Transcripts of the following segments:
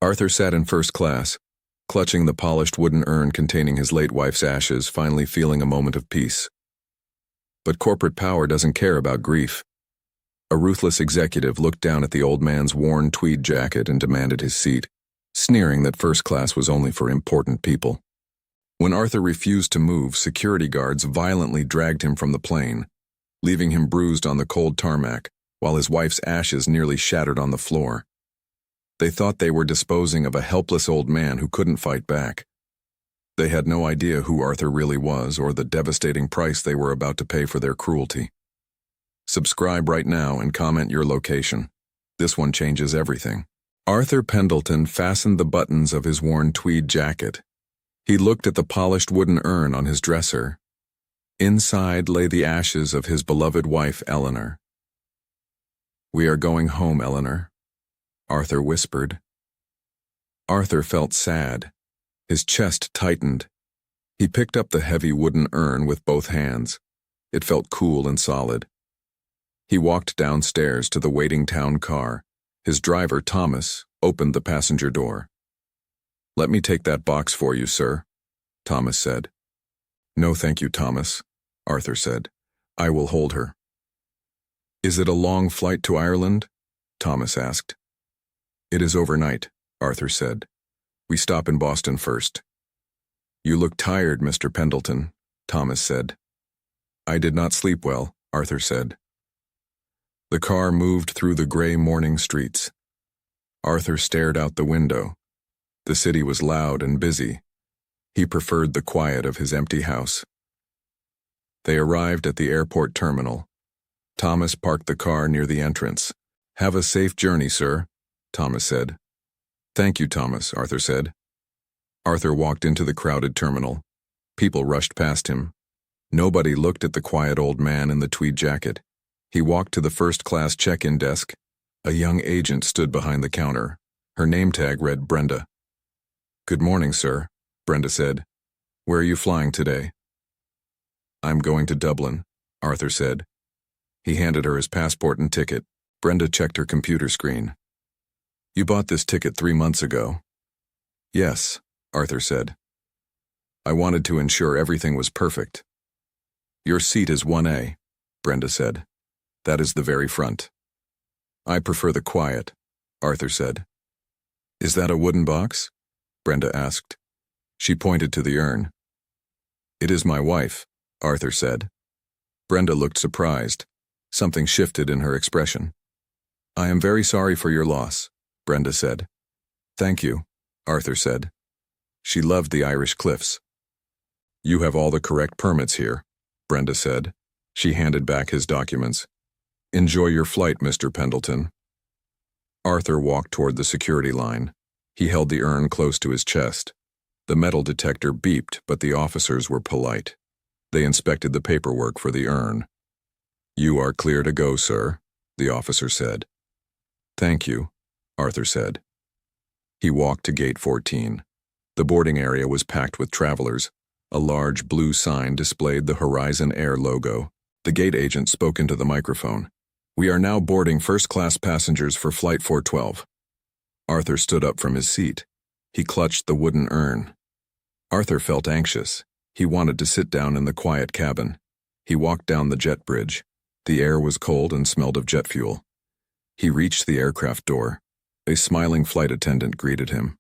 Arthur sat in first class, clutching the polished wooden urn containing his late wife's ashes, finally feeling a moment of peace. But corporate power doesn't care about grief. A ruthless executive looked down at the old man's worn tweed jacket and demanded his seat, sneering that first class was only for important people. When Arthur refused to move, security guards violently dragged him from the plane, leaving him bruised on the cold tarmac, while his wife's ashes nearly shattered on the floor. They thought they were disposing of a helpless old man who couldn't fight back. They had no idea who Arthur really was or the devastating price they were about to pay for their cruelty. Subscribe right now and comment your location. This one changes everything. Arthur Pendleton fastened the buttons of his worn tweed jacket. He looked at the polished wooden urn on his dresser. Inside lay the ashes of his beloved wife, Eleanor. "We are going home, Eleanor," Arthur whispered. Arthur felt sad. His chest tightened. He picked up the heavy wooden urn with both hands. It felt cool and solid. He walked downstairs to the waiting town car. His driver, Thomas, opened the passenger door. "Let me take that box for you, sir," Thomas said. "No, thank you, Thomas," Arthur said. "I will hold her." "Is it a long flight to Ireland?" Thomas asked. "It is overnight," Arthur said. "We stop in Boston first." "You look tired, Mr. Pendleton," Thomas said. "I did not sleep well," Arthur said. The car moved through the gray morning streets. Arthur stared out the window. The city was loud and busy. He preferred the quiet of his empty house. They arrived at the airport terminal. Thomas parked the car near the entrance. "Have a safe journey, sir," Thomas said. "Thank you, Thomas," Arthur said. Arthur walked into the crowded terminal. People rushed past him. Nobody looked at the quiet old man in the tweed jacket. He walked to the first-class check-in desk. A young agent stood behind the counter. Her name tag read Brenda. "Good morning, sir," Brenda said. "Where are you flying today?" "I'm going to Dublin," Arthur said. He handed her his passport and ticket. Brenda checked her computer screen. "You bought this ticket 3 months ago." "Yes," Arthur said. "I wanted to ensure everything was perfect." "Your seat is 1A, Brenda said. "That is the very front." "I prefer the quiet," Arthur said. "Is that a wooden box?" Brenda asked. She pointed to the urn. "It is my wife," Arthur said. Brenda looked surprised. Something shifted in her expression. "I am very sorry for your loss," Brenda said. "Thank you," Arthur said. She loved the Irish cliffs. "You have all the correct permits here," Brenda said. She handed back his documents. "Enjoy your flight, Mr. Pendleton." Arthur walked toward the security line. He held the urn close to his chest. The metal detector beeped, but the officers were polite. They inspected the paperwork for the urn. "You are clear to go, sir," the officer said. "Thank you," Arthur said. He walked to gate 14. The boarding area was packed with travelers. A large blue sign displayed the Horizon Air logo. The gate agent spoke into the microphone. "We are now boarding first-class passengers for Flight 412. Arthur stood up from his seat. He clutched the wooden urn. Arthur felt anxious. He wanted to sit down in the quiet cabin. He walked down the jet bridge. The air was cold and smelled of jet fuel. He reached the aircraft door. A smiling flight attendant greeted him.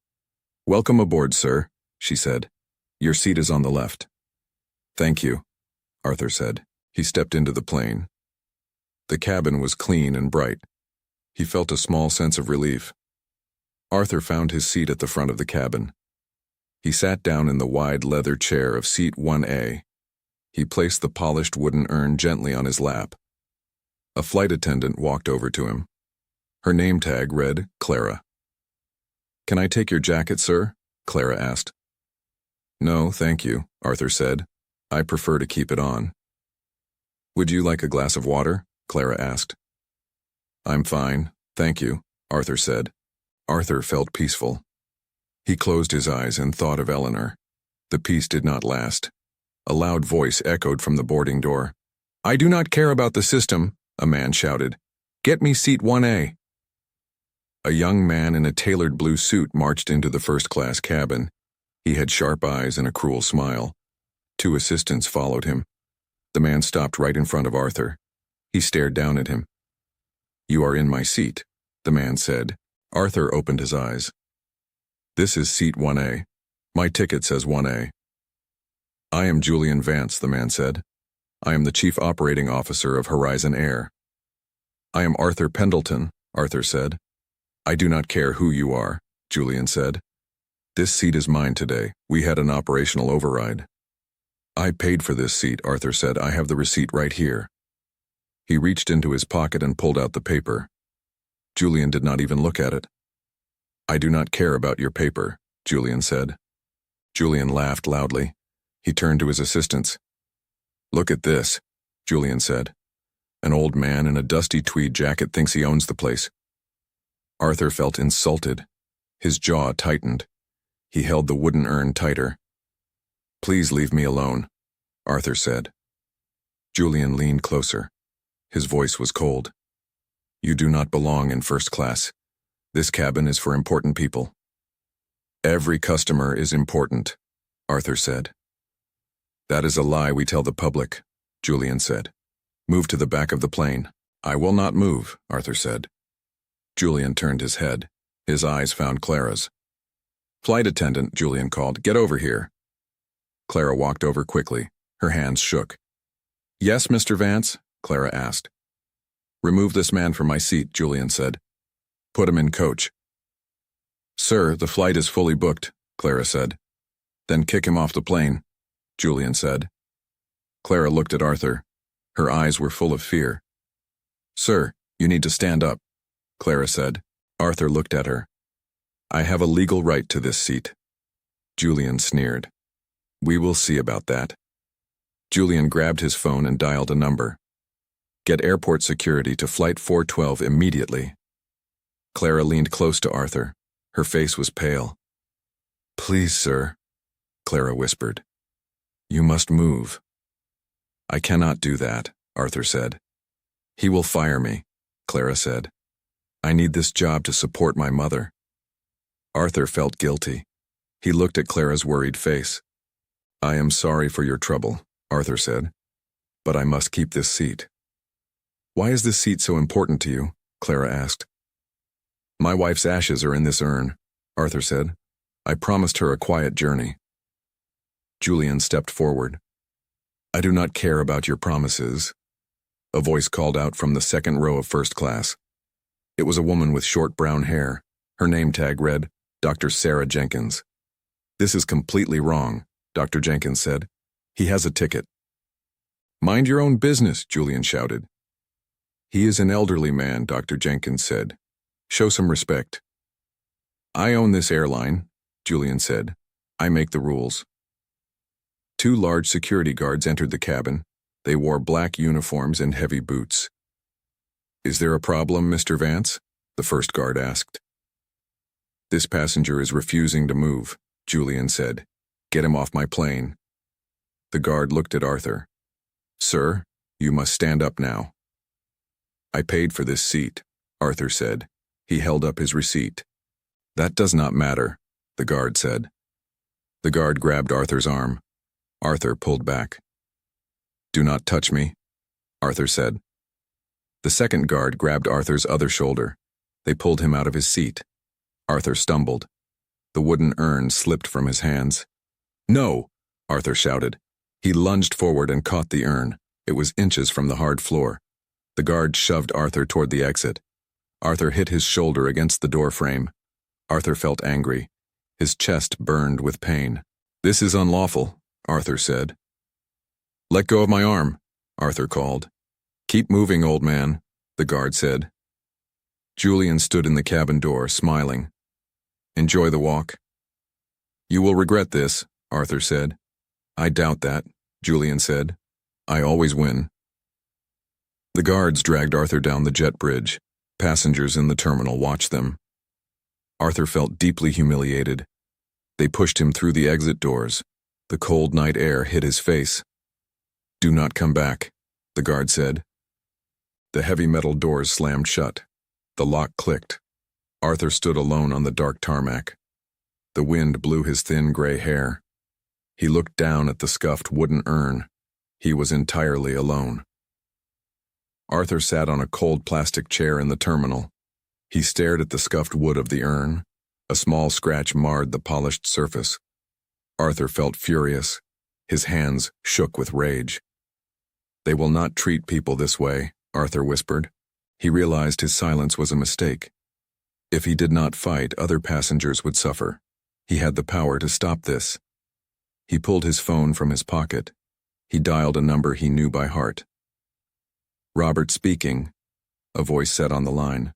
"Welcome aboard, sir," she said. "Your seat is on the left." "Thank you," Arthur said. He stepped into the plane. The cabin was clean and bright. He felt a small sense of relief. Arthur found his seat at the front of the cabin. He sat down in the wide leather chair of seat 1A. He placed the polished wooden urn gently on his lap. A flight attendant walked over to him. Her name tag read Clara. "Can I take your jacket, sir?" Clara asked. "No, thank you," Arthur said. "I prefer to keep it on." "Would you like a glass of water?" Clara asked. "I'm fine, thank you," Arthur said. Arthur felt peaceful. He closed his eyes and thought of Eleanor. The peace did not last. A loud voice echoed from the boarding door. "I do not care about the system," a man shouted. "Get me seat 1A." A young man in a tailored blue suit marched into the first-class cabin. He had sharp eyes and a cruel smile. 2 assistants followed him. The man stopped right in front of Arthur. He stared down at him. "You are in my seat," the man said. Arthur opened his eyes. "This is seat 1A. My ticket says 1A. "I am Julian Vance," the man said. "I am the Chief Operating Officer of Horizon Air." "I am Arthur Pendleton," Arthur said. "I do not care who you are," Julian said. "This seat is mine today. We had an operational override." "I paid for this seat," Arthur said. "I have the receipt right here." He reached into his pocket and pulled out the paper. Julian did not even look at it. "I do not care about your paper," Julian said. Julian laughed loudly. He turned to his assistants. "Look at this," Julian said. "An old man in a dusty tweed jacket thinks he owns the place." Arthur felt insulted. His jaw tightened. He held the wooden urn tighter. "Please leave me alone," Arthur said. Julian leaned closer. His voice was cold. "You do not belong in first class. This cabin is for important people." "Every customer is important," Arthur said. "That is a lie we tell the public," Julian said. "Move to the back of the plane." "I will not move," Arthur said. Julian turned his head. His eyes found Clara's. "Flight attendant," Julian called. "Get over here." Clara walked over quickly. Her hands shook. "Yes, Mr. Vance?" Clara asked. "Remove this man from my seat," Julian said. "Put him in coach." "Sir, the flight is fully booked," Clara said. "Then kick him off the plane," Julian said. Clara looked at Arthur. Her eyes were full of fear. "Sir, you need to stand up," Clara said. Arthur looked at her. "I have a legal right to this seat." Julian sneered. "We will see about that." Julian grabbed his phone and dialed a number. "Get airport security to Flight 412 immediately." Clara leaned close to Arthur. Her face was pale. "Please, sir," Clara whispered. "You must move." "I cannot do that," Arthur said. "He will fire me," Clara said. "I need this job to support my mother." Arthur felt guilty. He looked at Clara's worried face. "I am sorry for your trouble," Arthur said, "but I must keep this seat." "Why is this seat so important to you?" Clara asked. "My wife's ashes are in this urn," Arthur said. "I promised her a quiet journey." Julian stepped forward. "I do not care about your promises," a voice called out from the second row of first class. It was a woman with short brown hair. Her name tag read, Dr. Sarah Jenkins. "This is completely wrong," Dr. Jenkins said. "He has a ticket." "Mind your own business," Julian shouted. "He is an elderly man," Dr. Jenkins said. "Show some respect." "I own this airline," Julian said. "I make the rules." 2 large security guards entered the cabin. They wore black uniforms and heavy boots. "Is there a problem, Mr. Vance?" the first guard asked. "This passenger is refusing to move," Julian said. "Get him off my plane." The guard looked at Arthur. "Sir, you must stand up now." "I paid for this seat," Arthur said. He held up his receipt. "That does not matter," the guard said. The guard grabbed Arthur's arm. Arthur pulled back. "Do not touch me," Arthur said. The second guard grabbed Arthur's other shoulder. They pulled him out of his seat. Arthur stumbled. The wooden urn slipped from his hands. "No!" Arthur shouted. He lunged forward and caught the urn. It was inches from the hard floor. The guard shoved Arthur toward the exit. Arthur hit his shoulder against the door frame. Arthur felt angry. His chest burned with pain. "This is unlawful," Arthur said. "Let go of my arm," Arthur called. "Keep moving, old man," the guard said. Julian stood in the cabin door, smiling. "Enjoy the walk." "You will regret this," Arthur said. "I doubt that," Julian said. "I always win." The guards dragged Arthur down the jet bridge. Passengers in the terminal watched them. Arthur felt deeply humiliated. They pushed him through the exit doors. The cold night air hit his face. "Do not come back," the guard said. The heavy metal doors slammed shut. The lock clicked. Arthur stood alone on the dark tarmac. The wind blew his thin gray hair. He looked down at the scuffed wooden urn. He was entirely alone. Arthur sat on a cold plastic chair in the terminal. He stared at the scuffed wood of the urn. A small scratch marred the polished surface. Arthur felt furious. His hands shook with rage. "They will not treat people this way," Arthur whispered. He realized his silence was a mistake. If he did not fight, other passengers would suffer. He had the power to stop this. He pulled his phone from his pocket. He dialed a number he knew by heart. "Robert speaking," a voice said on the line.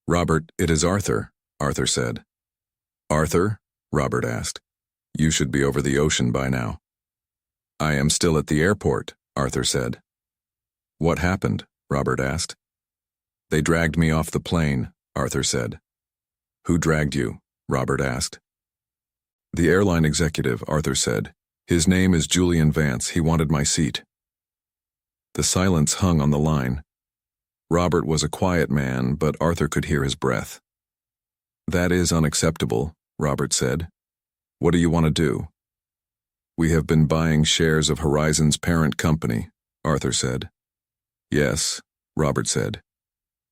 "Robert, it is Arthur," Arthur said. "Arthur?" Robert asked. "You should be over the ocean by now." "I am still at the airport," Arthur said. "What happened?" Robert asked. "They dragged me off the plane," Arthur said. "Who dragged you?" Robert asked. "The airline executive," Arthur said. "His name is Julian Vance. He wanted my seat." The silence hung on the line. Robert was a quiet man, but Arthur could hear his breath. "That is unacceptable," Robert said. "What do you want to do?" "We have been buying shares of Horizon's parent company," Arthur said. "Yes," Robert said.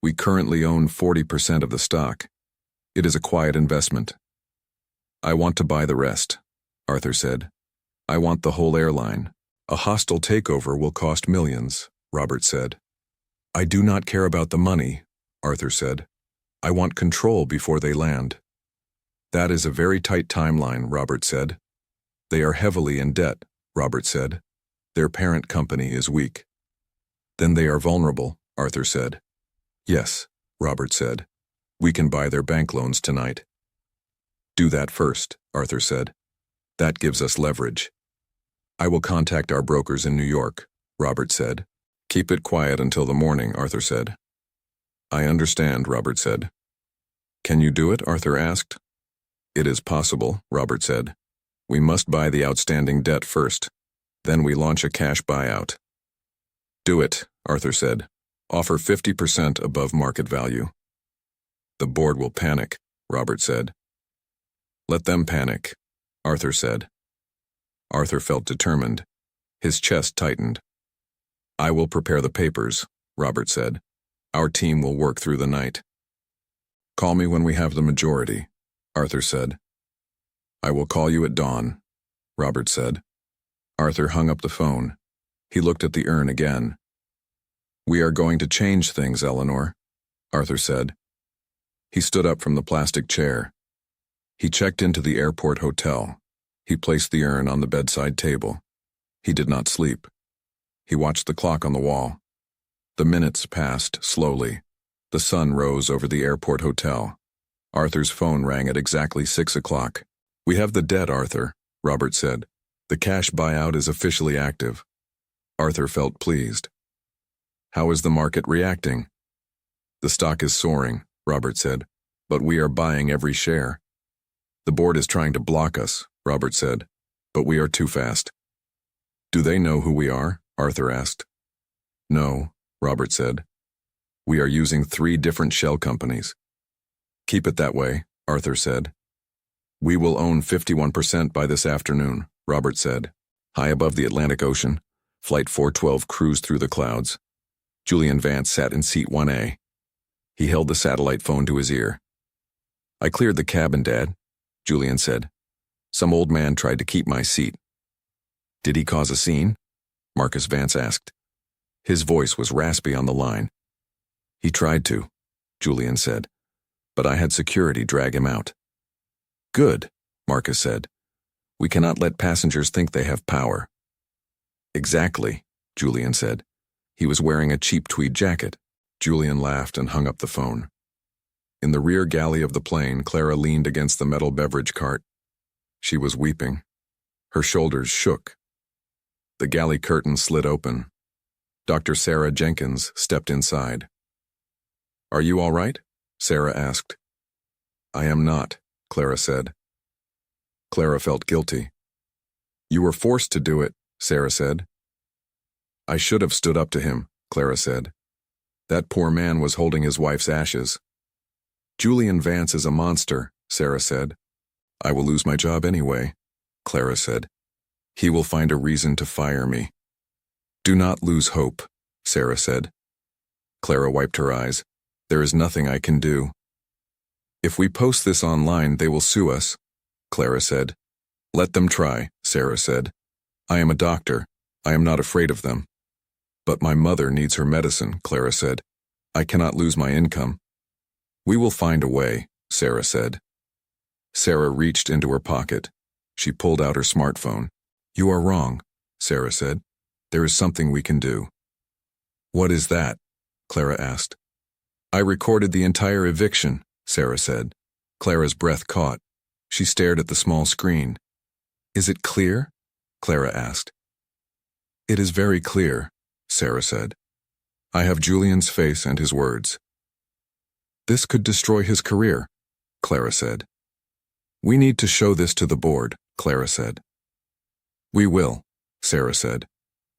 "We currently own 40% of the stock. It is a quiet investment." "I want to buy the rest," Arthur said. "I want the whole airline. A hostile takeover will cost millions," Robert said. "I do not care about the money," Arthur said. "I want control before they land." "That is a very tight timeline," Robert said. "They are heavily in debt," Robert said. "Their parent company is weak." "Then they are vulnerable," Arthur said. "Yes," Robert said. "We can buy their bank loans tonight." "Do that first," Arthur said. "That gives us leverage." "I will contact our brokers in New York," Robert said. "Keep it quiet until the morning," Arthur said. "I understand," Robert said. "Can you do it?" Arthur asked. "It is possible," Robert said. "We must buy the outstanding debt first. Then we launch a cash buyout." "Do it," Arthur said. "Offer 50% above market value." "The board will panic," Robert said. "Let them panic," Arthur said. Arthur felt determined. His chest tightened. "I will prepare the papers," Robert said. "Our team will work through the night." "Call me when we have the majority," Arthur said. "I will call you at dawn," Robert said. Arthur hung up the phone. He looked at the urn again. "We are going to change things, Eleanor," Arthur said. He stood up from the plastic chair. He checked into the airport hotel. He placed the urn on the bedside table. He did not sleep. He watched the clock on the wall. The minutes passed slowly. The sun rose over the airport hotel. Arthur's phone rang at exactly 6 o'clock. "We have the debt, Arthur," Robert said. "The cash buyout is officially active." Arthur felt pleased. "How is the market reacting?" "The stock is soaring," Robert said, "but we are buying every share." "The board is trying to block us," Robert said, "but we are too fast." "Do they know who we are?" Arthur asked. "No," Robert said. "We are using 3 different shell companies." "Keep it that way," Arthur said. "We will own 51% by this afternoon," Robert said. High above the Atlantic Ocean, Flight 412 cruised through the clouds. Julian Vance sat in seat 1A. He held the satellite phone to his ear. "I cleared the cabin, Dad," Julian said. "Some old man tried to keep my seat." "Did he cause a scene?" Marcus Vance asked. His voice was raspy on the line. "He tried to," Julian said, "but I had security drag him out." "Good," Marcus said. "We cannot let passengers think they have power." "Exactly," Julian said. He was wearing a cheap tweed jacket. Julian laughed and hung up the phone. In the rear galley of the plane, Clara leaned against the metal beverage cart. She was weeping. Her shoulders shook. The galley curtain slid open. Dr. Sarah Jenkins stepped inside. "Are you all right?" Sarah asked. "I am not," Clara said. Clara felt guilty. "You were forced to do it," Sarah said. "I should have stood up to him," Clara said. "That poor man was holding his wife's ashes." Julian Vance is a monster, Sarah said. I will lose my job anyway, Clara said. He will find a reason to fire me. Do not lose hope, Sarah said. Clara wiped her eyes. There is nothing I can do. If we post this online, they will sue us, Clara said. Let them try, Sarah said. I am a doctor. I am not afraid of them. But my mother needs her medicine, Clara said. I cannot lose my income. We will find a way, Sarah said. Sarah reached into her pocket. She pulled out her smartphone. You are wrong, Sarah said. There is something we can do. What is that? Clara asked. I recorded the entire eviction, Sarah said. Clara's breath caught. She stared at the small screen. Is it clear? Clara asked. It is very clear, Sarah said. I have Julian's face and his words. This could destroy his career, Clara said. We need to show this to the board, Clara said. We will, Sarah said.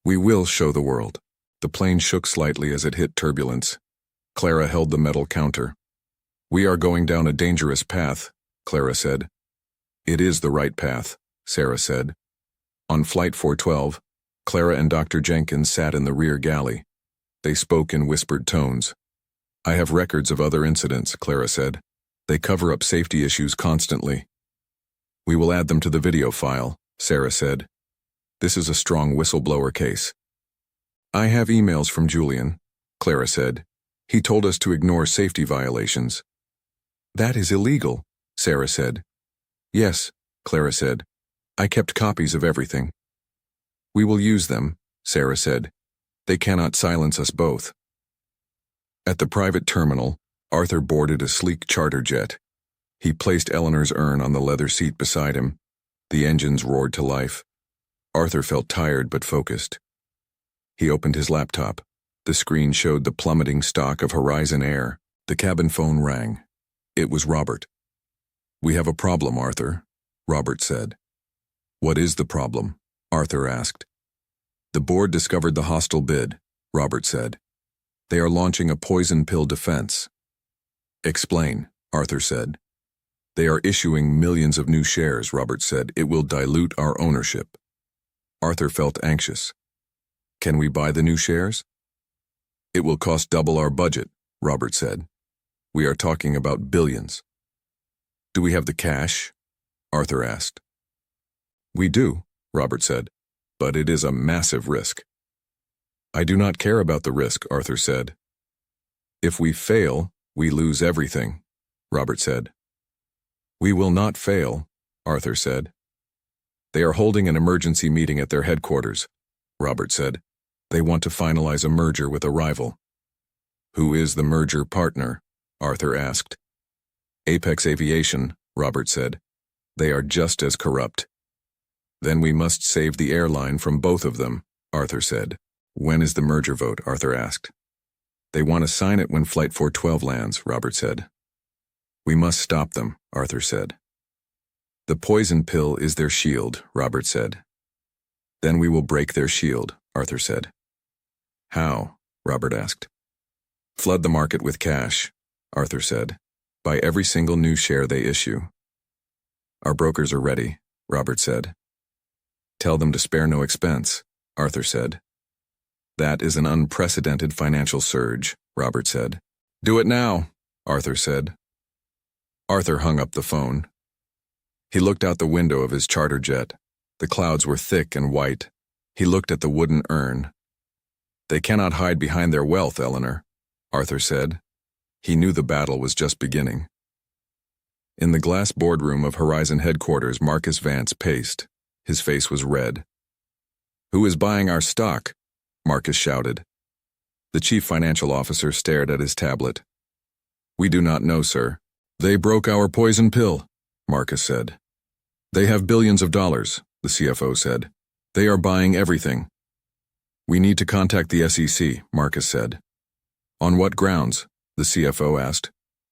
We will show the world. The plane shook slightly as it hit turbulence. Clara held the metal counter. We are going down a dangerous path, Clara said. It is the right path, Sarah said. On Flight 412, Clara and Dr. Jenkins sat in the rear galley. They spoke in whispered tones. I have records of other incidents, Clara said. They cover up safety issues constantly. We will add them to the video file, Sarah said. This is a strong whistleblower case. I have emails from Julian, Clara said. He told us to ignore safety violations. That is illegal, Sarah said. Yes, Clara said. I kept copies of everything. We will use them, Sarah said. They cannot silence us both. At the private terminal, Arthur boarded a sleek charter jet. He placed Eleanor's urn on the leather seat beside him. The engines roared to life. Arthur felt tired but focused. He opened his laptop. The screen showed the plummeting stock of Horizon Air. The cabin phone rang. It was Robert. We have a problem, Arthur, Robert said. What is the problem? Arthur asked. The board discovered the hostile bid, Robert said. They are launching a poison pill defense. Explain, Arthur said. They are issuing millions of new shares, Robert said. It will dilute our ownership. Arthur felt anxious. Can we buy the new shares? It will cost double our budget, Robert said. We are talking about billions. Do we have the cash? Arthur asked. We do, Robert said, but it is a massive risk. I do not care about the risk, Arthur said. If we fail, we lose everything, Robert said. We will not fail, Arthur said. They are holding an emergency meeting at their headquarters, Robert said. They want to finalize a merger with a rival. Who is the merger partner? Arthur asked. Apex Aviation, Robert said. They are just as corrupt. Then we must save the airline from both of them, Arthur said. When is the merger vote? Arthur asked. They want to sign it when Flight 412 lands, Robert said. We must stop them, Arthur said. The poison pill is their shield, Robert said. Then we will break their shield, Arthur said. How? Robert asked. Flood the market with cash, Arthur said. Buy every single new share they issue. Our brokers are ready, Robert said. Tell them to spare no expense, Arthur said. That is an unprecedented financial surge, Robert said. Do it now, Arthur said. Arthur hung up the phone. He looked out the window of his charter jet. The clouds were thick and white. He looked at the wooden urn. They cannot hide behind their wealth, Eleanor, Arthur said. He knew the battle was just beginning. In the glass boardroom of Horizon headquarters, Marcus Vance paced. His face was red. Who is buying our stock? Marcus shouted. The chief financial officer stared at his tablet. We do not know, sir. They broke our poison pill, Marcus said. They have billions of dollars, the CFO said. They are buying everything. We need to contact the SEC, Marcus said. On what grounds? The CFO asked.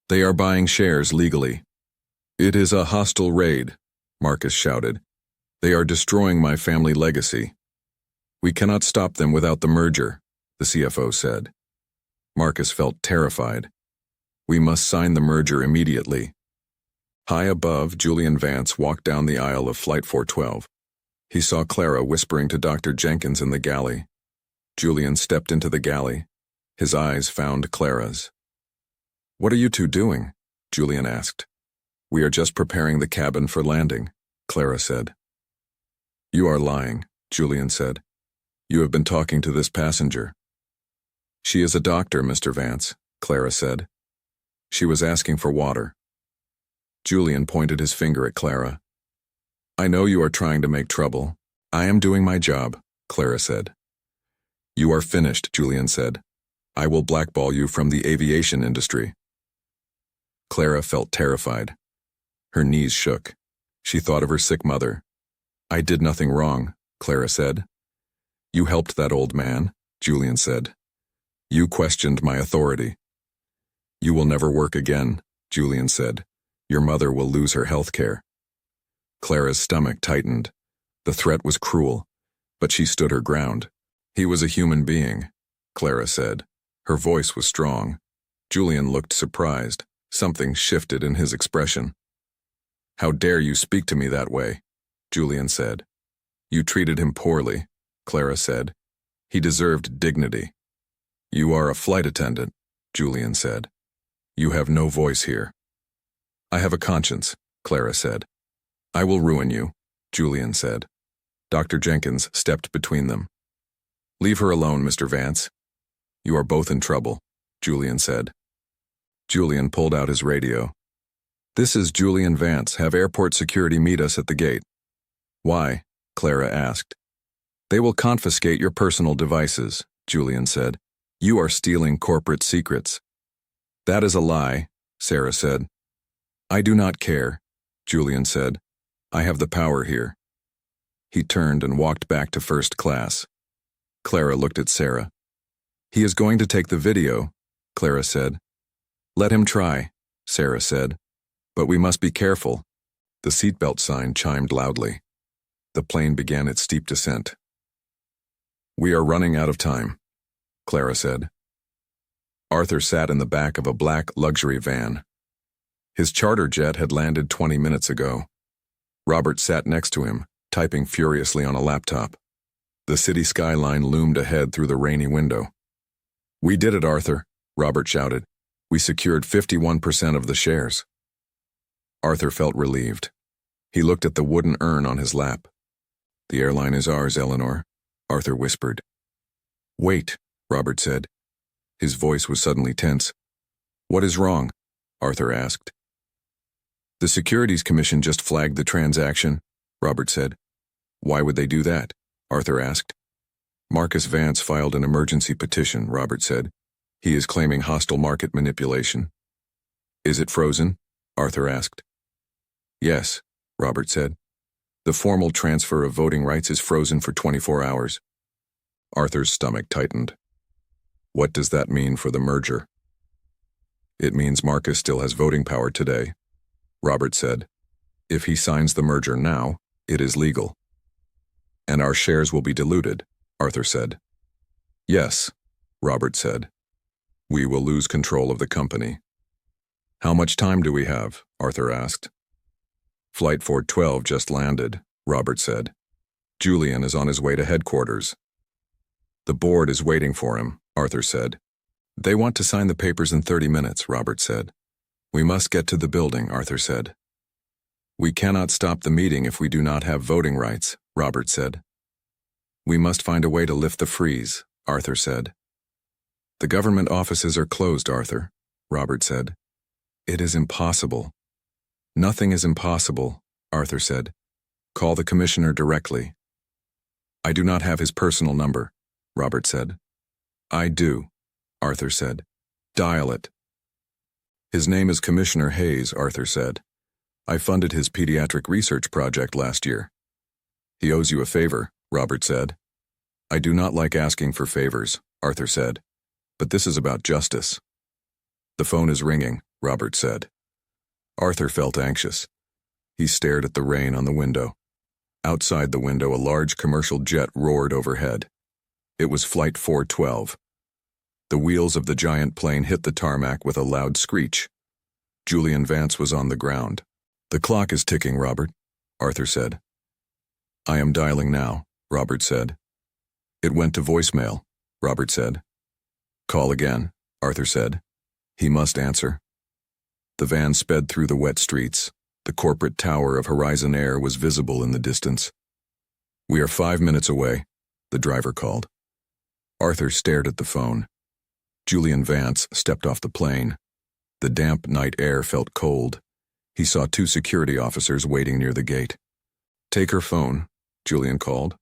They are buying shares legally. It is a hostile raid, Marcus shouted. They are destroying my family legacy. We cannot stop them without the merger, the CFO said. Marcus felt terrified. We must sign the merger immediately. High above, Julian Vance walked down the aisle of Flight 412. He saw Clara whispering to Dr. Jenkins in the galley. Julian stepped into the galley. His eyes found Clara's. "What are you two doing?" Julian asked. "We are just preparing the cabin for landing," Clara said. "You are lying," Julian said. "You have been talking to this passenger." "She is a doctor, Mr. Vance," Clara said. "She was asking for water." Julian pointed his finger at Clara. "I know you are trying to make trouble. I am doing my job," Clara said. "You are finished," Julian said. "I will blackball you from the aviation industry." Clara felt terrified. Her knees shook. She thought of her sick mother. "I did nothing wrong," Clara said. "You helped that old man," Julian said. "You questioned my authority." "You will never work again," Julian said. "Your mother will lose her health care." Clara's stomach tightened. The threat was cruel, but she stood her ground. "He was a human being," Clara said. Her voice was strong. Julian looked surprised. Something shifted in his expression. "How dare you speak to me that way?" Julian said. "You treated him poorly," Clara said. "He deserved dignity." "You are a flight attendant," Julian said. "You have no voice here." "I have a conscience," Clara said. "I will ruin you," Julian said. Dr. Jenkins stepped between them. "Leave her alone, Mr. Vance. You are both in trouble," Julian said. Julian pulled out his radio. "This is Julian Vance. Have airport security meet us at the gate." "Why?" Clara asked. "They will confiscate your personal devices," Julian said. "You are stealing corporate secrets." "That is a lie," Sarah said. "I do not care," Julian said. "I have the power here." He turned and walked back to first class. Clara looked at Sarah. "He is going to take the video," Clara said. "Let him try," Sarah said. "But we must be careful." The seatbelt sign chimed loudly. The plane began its steep descent. "We are running out of time," Clara said. Arthur sat in the back of a black luxury van. His charter jet had landed 20 minutes ago. Robert sat next to him, typing furiously on a laptop. The city skyline loomed ahead through the rainy window. "We did it, Arthur," Robert shouted. "We secured 51% of the shares." Arthur felt relieved. He looked at the wooden urn on his lap. "The airline is ours, Eleanor," Arthur whispered. "Wait," Robert said. His voice was suddenly tense. "What is wrong?" Arthur asked. "The Securities Commission just flagged the transaction," Robert said. "Why would they do that?" Arthur asked. "Marcus Vance filed an emergency petition," Robert said. "He is claiming hostile market manipulation." "Is it frozen?" Arthur asked. "Yes," Robert said. "The formal transfer of voting rights is frozen for 24 hours. Arthur's stomach tightened. "What does that mean for the merger?" "It means Marcus still has voting power today," Robert said. "If he signs the merger now, it is legal." "And our shares will be diluted," Arthur said. "Yes," Robert said. "We will lose control of the company." "How much time do we have?" Arthur asked. "Flight 412 just landed," Robert said. "Julian is on his way to headquarters." "The board is waiting for him," Arthur said. "They want to sign the papers in 30 minutes, Robert said. "We must get to the building," Arthur said. "We cannot stop the meeting if we do not have voting rights," Robert said. "We must find a way to lift the freeze," Arthur said. "The government offices are closed, Arthur," Robert said. "It is impossible." "Nothing is impossible," Arthur said. "Call the commissioner directly." "I do not have his personal number," Robert said. "I do," Arthur said. "Dial it." "His name is Commissioner Hayes," Arthur said. "I funded his pediatric research project last year." "He owes you a favor," Robert said. "I do not like asking for favors," Arthur said. "But this is about justice." "The phone is ringing," Robert said. Arthur felt anxious. He stared at the rain on the window. Outside the window, a large commercial jet roared overhead. It was Flight 412. The wheels of the giant plane hit the tarmac with a loud screech. Julian Vance was on the ground. "The clock is ticking, Robert," Arthur said. "I am dialing now," Robert said. "It went to voicemail," Robert said. "Call again," Arthur said. He must answer. The van sped through the wet streets. The corporate tower of Horizon Air was visible in the distance. "We are 5 minutes away," the driver called. Arthur stared at the phone. Julian Vance stepped off the plane. The damp night air felt cold. He saw 2 security officers waiting near the gate. "Take her phone," Julian called.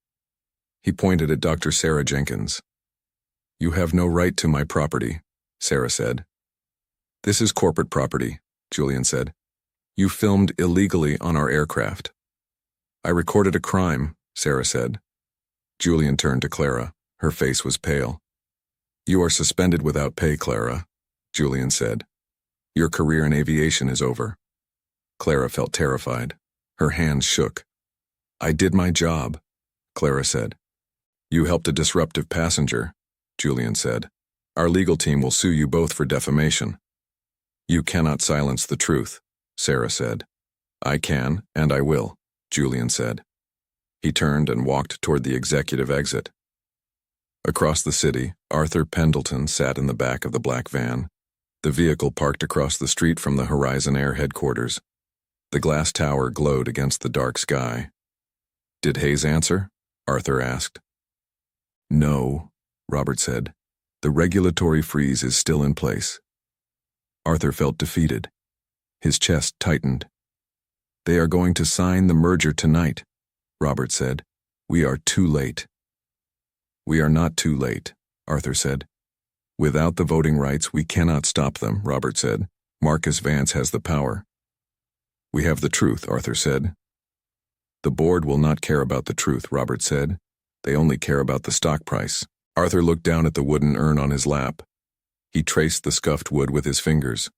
He pointed at Dr. Sarah Jenkins. "You have no right to my property," Sarah said. "This is corporate property," Julian said. "You filmed illegally on our aircraft." "I recorded a crime," Sarah said. Julian turned to Clara. Her face was pale. "You are suspended without pay, Clara," Julian said. "Your career in aviation is over." Clara felt terrified. Her hands shook. "I did my job," Clara said. "You helped a disruptive passenger," Julian said. "Our legal team will sue you both for defamation." "You cannot silence the truth," Sarah said. "I can, and I will," Julian said. He turned and walked toward the executive exit. Across the city, Arthur Pendleton sat in the back of the black van. The vehicle parked across the street from the Horizon Air headquarters. The glass tower glowed against the dark sky. "Did Hayes answer?" Arthur asked. "No," Robert said. "The regulatory freeze is still in place." Arthur felt defeated. His chest tightened. "They are going to sign the merger tonight," Robert said. "We are too late." "We are not too late," Arthur said. "Without the voting rights, we cannot stop them," Robert said. "Marcus Vance has the power." "We have the truth," Arthur said. "The board will not care about the truth," Robert said. "They only care about the stock price." Arthur looked down at the wooden urn on his lap. He traced the scuffed wood with his fingers.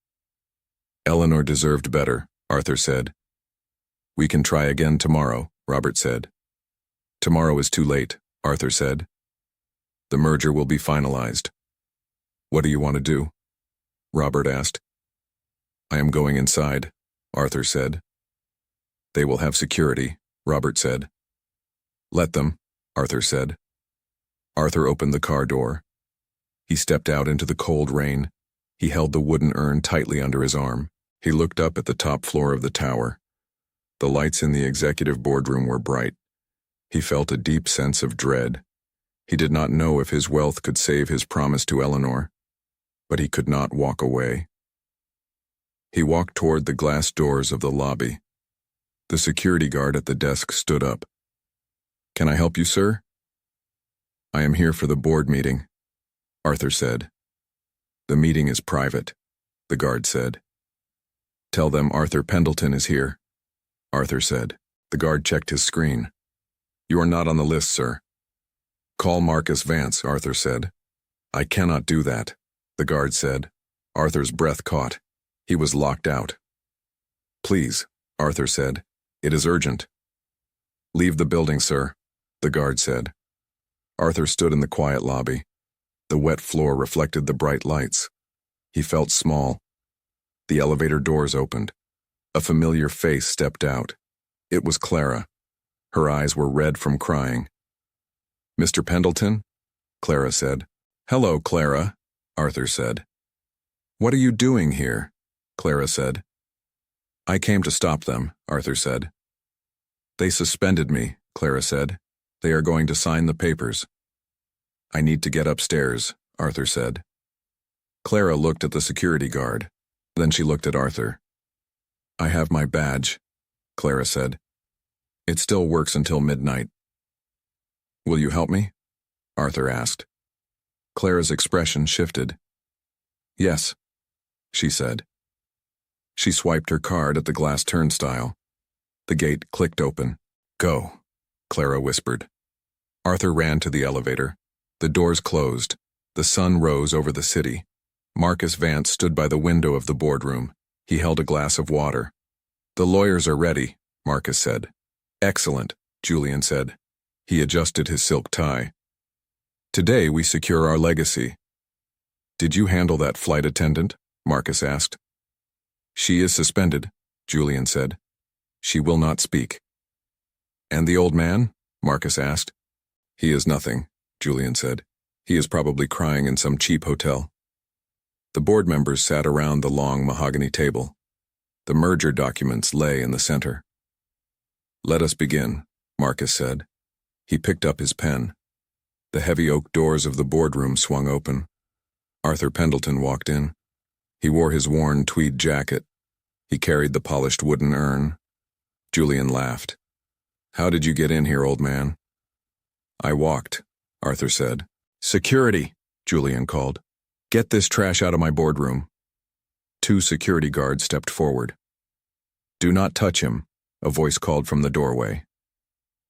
"Eleanor deserved better," Arthur said. "We can try again tomorrow," Robert said. "Tomorrow is too late," Arthur said. "The merger will be finalized." "What do you want to do?" Robert asked. "I am going inside," Arthur said. "They will have security," Robert said. "Let them," Arthur said. Arthur opened the car door. He stepped out into the cold rain. He held the wooden urn tightly under his arm. He looked up at the top floor of the tower. The lights in the executive boardroom were bright. He felt a deep sense of dread. He did not know if his wealth could save his promise to Eleanor, but he could not walk away. He walked toward the glass doors of the lobby. The security guard at the desk stood up. "Can I help you, sir?" "I am here for the board meeting," Arthur said. "The meeting is private," the guard said. "Tell them Arthur Pendleton is here," Arthur said. The guard checked his screen. "You are not on the list, sir." "Call Marcus Vance," Arthur said. "I cannot do that," the guard said. Arthur's breath caught. He was locked out. "Please," Arthur said. "It is urgent." "Leave the building, sir," the guard said. Arthur stood in the quiet lobby. The wet floor reflected the bright lights. He felt small. The elevator doors opened. A familiar face stepped out. It was Clara. Her eyes were red from crying. "Mr. Pendleton?" Clara said. "Hello, Clara," Arthur said. "What are you doing here?" Clara said. "I came to stop them," Arthur said. "They suspended me," Clara said. "They are going to sign the papers." "I need to get upstairs," Arthur said. Clara looked at the security guard. Then she looked at Arthur. "I have my badge," Clara said. "It still works until midnight." "Will you help me?" Arthur asked. Clara's expression shifted. "Yes," she said. She swiped her card at the glass turnstile. The gate clicked open. "Go," Clara whispered. Arthur ran to the elevator. The doors closed. The sun rose over the city. Marcus Vance stood by the window of the boardroom. He held a glass of water. "The lawyers are ready," Marcus said. "Excellent," Julian said. He adjusted his silk tie. "Today we secure our legacy." Did you handle that flight attendant? Marcus asked. She is suspended, Julian said. She will not speak. And the old man? Marcus asked. He is nothing, Julian said. He is probably crying in some cheap hotel. The board members sat around the long mahogany table. The merger documents lay in the center. Let us begin, Marcus said. He picked up his pen. The heavy oak doors of the boardroom swung open. Arthur Pendleton walked in. He wore his worn tweed jacket. He carried the polished wooden urn. Julian laughed. How did you get in here, old man? I walked, Arthur said. Security, Julian called. Get this trash out of my boardroom. 2 security guards stepped forward. Do not touch him, a voice called from the doorway.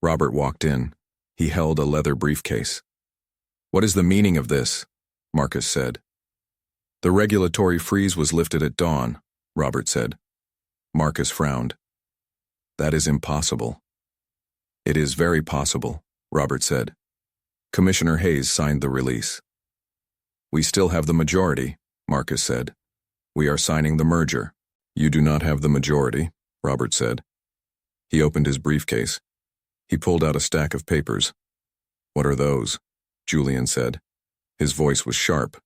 Robert walked in. He held a leather briefcase. What is the meaning of this? Marcus said. The regulatory freeze was lifted at dawn, Robert said. Marcus frowned. That is impossible. It is very possible, Robert said. Commissioner Hayes signed the release. We still have the majority, Marcus said. We are signing the merger. You do not have the majority, Robert said. He opened his briefcase. He pulled out a stack of papers. What are those? Julian said. His voice was sharp.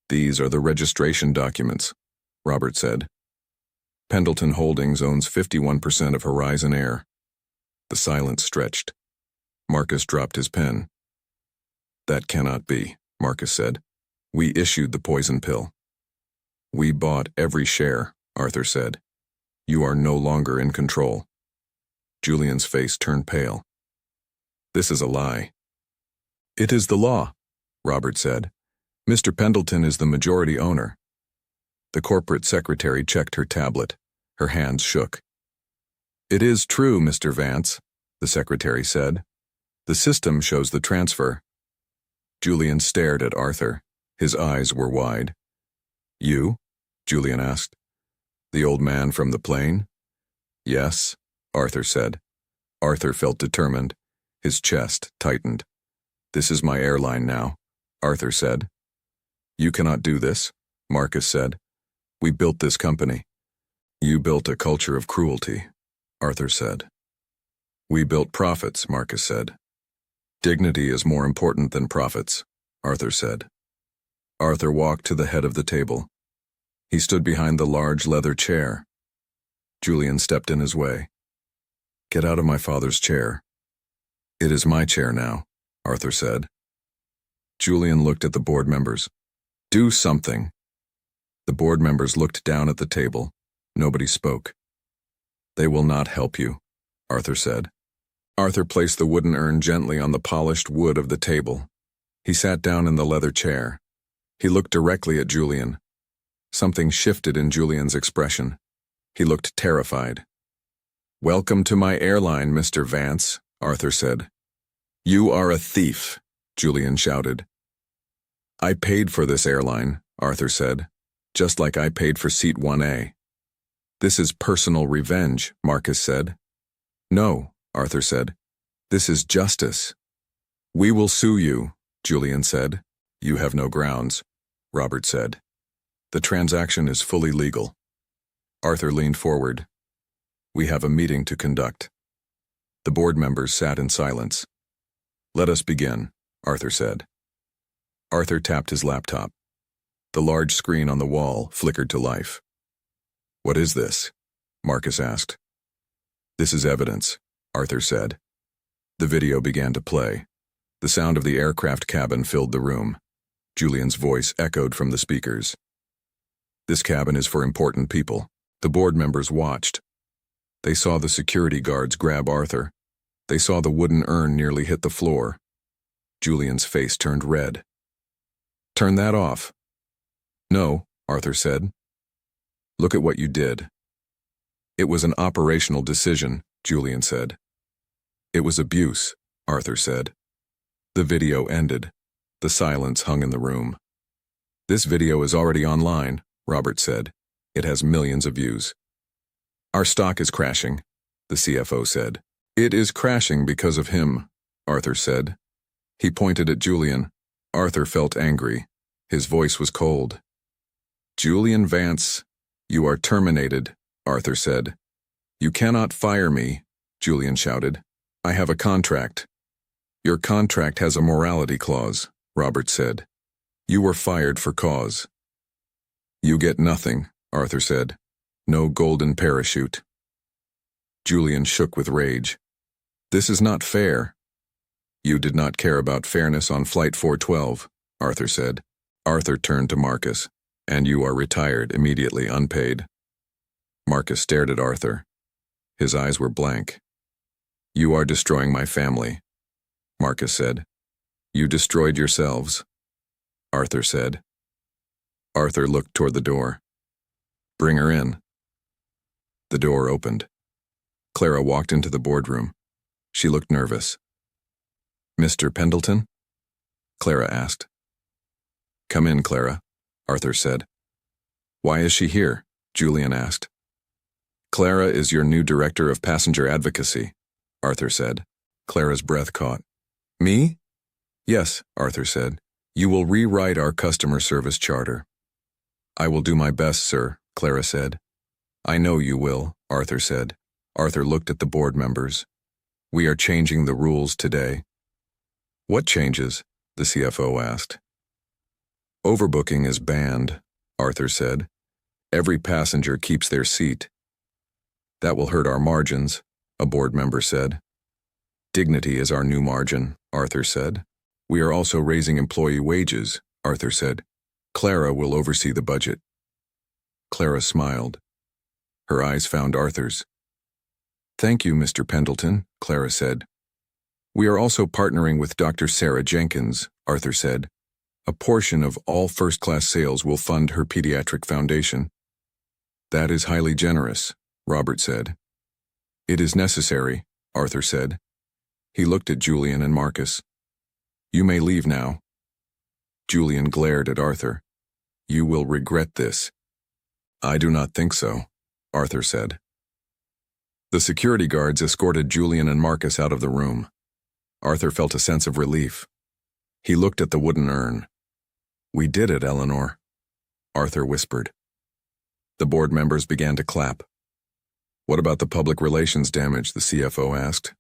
These are the registration documents, Robert said. Pendleton Holdings owns 51% of Horizon Air. The silence stretched. Marcus dropped his pen. That cannot be, Marcus said. We issued the poison pill. We bought every share, Arthur said. You are no longer in control. Julian's face turned pale. This is a lie. It is the law, Robert said. Mr. Pendleton is the majority owner. The corporate secretary checked her tablet. Her hands shook. It is true, Mr. Vance, the secretary said. The system shows the transfer. Julian stared at Arthur. His eyes were wide. You? Julian asked. The old man from the plane? Yes, Arthur said. Arthur felt determined. His chest tightened. This is my airline now, Arthur said. You cannot do this, Marcus said. We built this company. You built a culture of cruelty, Arthur said. We built profits, Marcus said. Dignity is more important than profits, Arthur said. Arthur walked to the head of the table. He stood behind the large leather chair. Julian stepped in his way. Get out of my father's chair. It is my chair now, Arthur said. Julian looked at the board members. Do something. The board members looked down at the table. Nobody spoke. They will not help you, Arthur said. Arthur placed the wooden urn gently on the polished wood of the table. He sat down in the leather chair. He looked directly at Julian. Something shifted in Julian's expression. He looked terrified. Welcome to my airline, Mr. Vance, Arthur said. You are a thief, Julian shouted. I paid for this airline, Arthur said, just like I paid for seat 1A. This is personal revenge, Marcus said. No, Arthur said. This is justice. We will sue you, Julian said. You have no grounds, Robert said. The transaction is fully legal. Arthur leaned forward. We have a meeting to conduct. The board members sat in silence. Let us begin, Arthur said. Arthur tapped his laptop. The large screen on the wall flickered to life. What is this? Marcus asked. This is evidence, Arthur said. The video began to play. The sound of the aircraft cabin filled the room. Julian's voice echoed from the speakers. This cabin is for important people. The board members watched. They saw the security guards grab Arthur. They saw the wooden urn nearly hit the floor. Julian's face turned red. Turn that off. No, Arthur said. Look at what you did. It was an operational decision, Julian said. It was abuse, Arthur said. The video ended. The silence hung in the room. This video is already online, Robert said. It has millions of views. Our stock is crashing, the CFO said. It is crashing because of him, Arthur said. He pointed at Julian. Arthur felt angry. His voice was cold. "Julian Vance, you are terminated," Arthur said. "You cannot fire me," Julian shouted. "I have a contract." "Your contract has a morality clause," Robert said. "You were fired for cause." "You get nothing," Arthur said. "No golden parachute." Julian shook with rage. "This is not fair." "You did not care about fairness on Flight 412, Arthur said. Arthur turned to Marcus. "And you are retired immediately, unpaid." Marcus stared at Arthur. His eyes were blank. "You are destroying my family," Marcus said. "You destroyed yourselves," Arthur said. Arthur looked toward the door. "Bring her in." The door opened. Clara walked into the boardroom. She looked nervous. "Mr. Pendleton?" Clara asked. "Come in, Clara," Arthur said. "Why is she here?" Julian asked. "Clara is your new director of passenger advocacy," Arthur said. Clara's breath caught. "Me?" "Yes," Arthur said. "You will rewrite our customer service charter." "I will do my best, sir," Clara said. "I know you will," Arthur said. Arthur looked at the board members. "We are changing the rules today." "What changes?" the CFO asked. "Overbooking is banned," Arthur said. "Every passenger keeps their seat." "That will hurt our margins," a board member said. "Dignity is our new margin," Arthur said. "We are also raising employee wages," Arthur said. "Clara will oversee the budget." Clara smiled. Her eyes found Arthur's. "Thank you, Mr. Pendleton," Clara said. "We are also partnering with Dr. Sarah Jenkins," Arthur said. "A portion of all first-class sales will fund her pediatric foundation." "That is highly generous," Robert said. "It is necessary," Arthur said. He looked at Julian and Marcus. "You may leave now." Julian glared at Arthur. "You will regret this." "I do not think so," Arthur said. The security guards escorted Julian and Marcus out of the room. Arthur felt a sense of relief. He looked at the wooden urn. "We did it, Eleanor," Arthur whispered. The board members began to clap. "What about the public relations damage?" the CFO asked.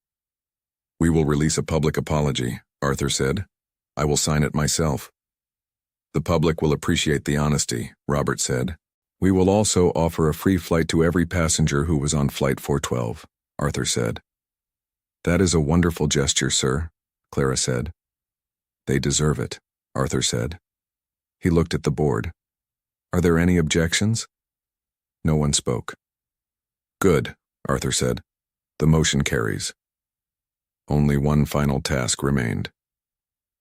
"We will release a public apology," Arthur said. "I will sign it myself." "The public will appreciate the honesty," Robert said. "We will also offer a free flight to every passenger who was on Flight 412, Arthur said. "That is a wonderful gesture, sir," Clara said. "They deserve it," Arthur said. He looked at the board. "Are there any objections?" No one spoke. "Good," Arthur said. "The motion carries." Only one final task remained.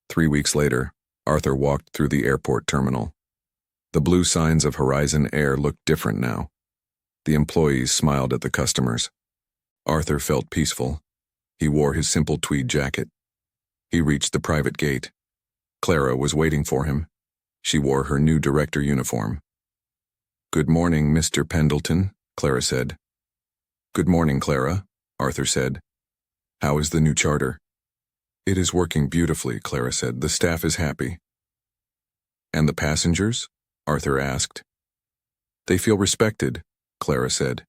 3 weeks later, Arthur walked through the airport terminal. The blue signs of Horizon Air looked different now. The employees smiled at the customers. Arthur felt peaceful. He wore his simple tweed jacket. He reached the private gate. Clara was waiting for him. She wore her new director uniform. "Good morning, Mr. Pendleton," Clara said. "Good morning, Clara," Arthur said. "How is the new charter?" "It is working beautifully," Clara said. "The staff is happy." "And the passengers?" Arthur asked. "They feel respected," Clara said.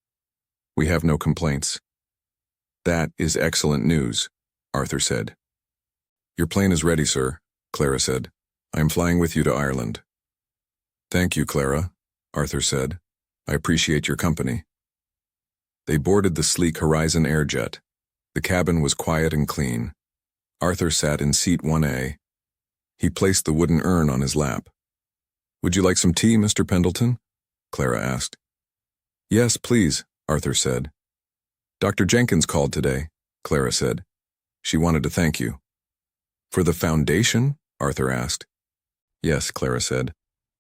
"We have no complaints." "That is excellent news," Arthur said. "Your plane is ready, sir," Clara said. "I am flying with you to Ireland." "Thank you, Clara," Arthur said. "I appreciate your company." They boarded the sleek Horizon Air jet. The cabin was quiet and clean. Arthur sat in seat 1A. He placed the wooden urn on his lap. "Would you like some tea, Mr. Pendleton?" Clara asked. "Yes, please," Arthur said. "Dr. Jenkins called today," Clara said. "She wanted to thank you." "For the foundation?" Arthur asked. "Yes," Clara said.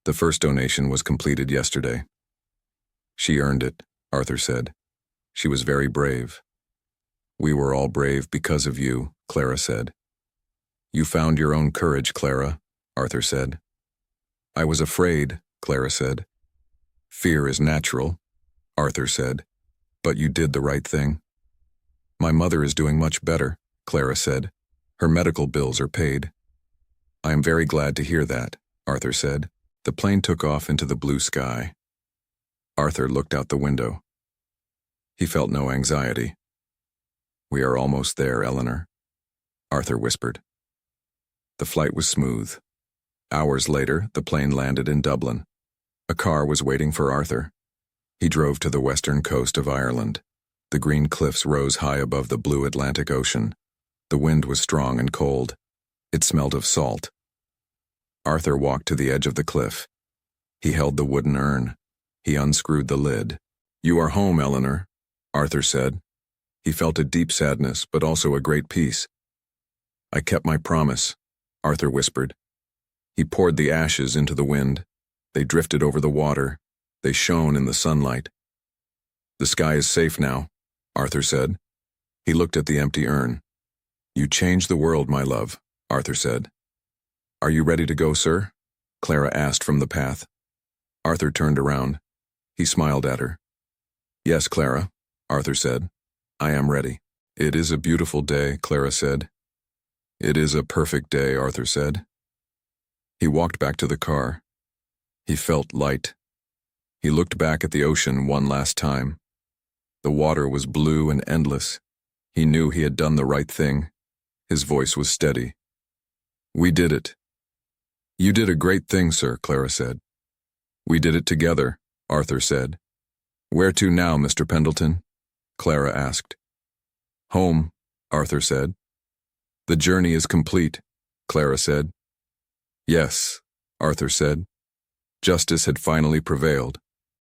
"The first donation was completed yesterday." "She earned it," Arthur said. "She was very brave." "We were all brave because of you," Clara said. "You found your own courage, Clara," Arthur said. "I was afraid," Clara said. "Fear is natural," Arthur said. "But you did the right thing." "My mother is doing much better," Clara said. "Her medical bills are paid." "I am very glad to hear that," Arthur said. The plane took off into the blue sky. Arthur looked out the window. He felt no anxiety. "We are almost there, Eleanor," Arthur whispered. The flight was smooth. Hours later, the plane landed in Dublin. A car was waiting for Arthur. He drove to the western coast of Ireland. The green cliffs rose high above the blue Atlantic Ocean. The wind was strong and cold. It smelled of salt. Arthur walked to the edge of the cliff. He held the wooden urn. He unscrewed the lid. "You are home, Eleanor," Arthur said. He felt a deep sadness, but also a great peace. "I kept my promise," Arthur whispered. He poured the ashes into the wind. They drifted over the water. They shone in the sunlight. "The sky is safe now," Arthur said. He looked at the empty urn. "You changed the world, my love," Arthur said. "Are you ready to go, sir?" Clara asked from the path. Arthur turned around. He smiled at her. "Yes, Clara," Arthur said. "I am ready." "It is a beautiful day," Clara said. "It is a perfect day," Arthur said. He walked back to the car. He felt light. He looked back at the ocean one last time. The water was blue and endless. He knew he had done the right thing. His voice was steady. "We did it." "You did a great thing, sir," Clara said. "We did it together," Arthur said. "Where to now, Mr. Pendleton?" Clara asked. "Home," Arthur said. "The journey is complete," Clara said. "Yes," Arthur said. Justice had finally prevailed.